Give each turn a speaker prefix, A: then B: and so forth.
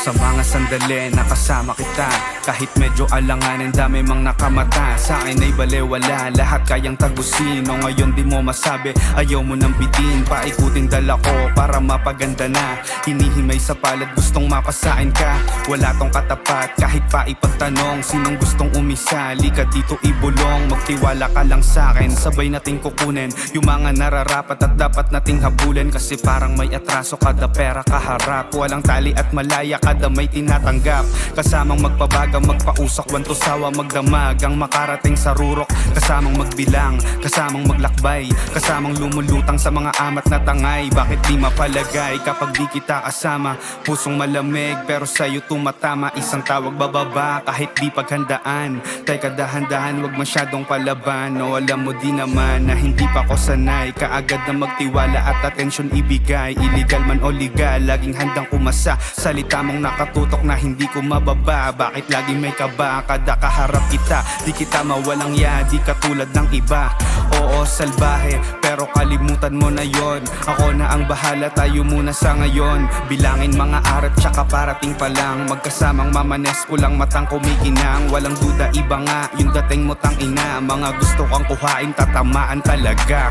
A: Sa mga sandali nakasama kita, kahit medyo alanganin, dami mang nakamata. Sa akin ay balewala, lahat kayang tagusin. O ngayon di mo masabi, ayaw mo nang bitin. Paikutin dala ko para mapaganda na. Hinihimay sa palad, gustong mapasain ka. Wala tong katapat, kahit pa ipagtanong. Sinong gustong umisali ka dito ibulong? Magtiwala ka lang sa akin, sabay nating kukunin yung mga nararapat at dapat nating habulin. Kasi parang may atraso kada pera kaharap. Walang tali at malaya kada may tinatanggap. Kasamang magpabaga, magpausok, wantusawa, magdamag. Ang makarating sa rurok, kasamang magbilang, kasamang maglakbay, kasamang lumulutang sa mga amat na tangay. Bakit di mapalagay kapag di kita kasama? Pusong malamig pero sa'yo tumatama. Isang tawag bababa kahit di paghandaan. Teka dahan-dahan, wag masyadong palaban. O alam mo di naman na hindi pa ko sanay kaagad na magtiwala at atensyon ibigay. Illegal man o legal, laging handang umasa. Salita mong nakatutok na hindi ko mababa. Bakit laging may kaba kada kaharap kita? Di kita mawalang ya, di katulad ng iba. Oo, salbahe, pero kalimutan mo na yon. Ako na ang bahala, tayo muna sa ngayon. Bilangin mga arat tsaka parating pa lang. Magkasamang mamanes, kulang matang kumikinang. Walang duda, iba nga yung dating mo tang ina. Mga gusto kang kuhain, tatamaan talaga.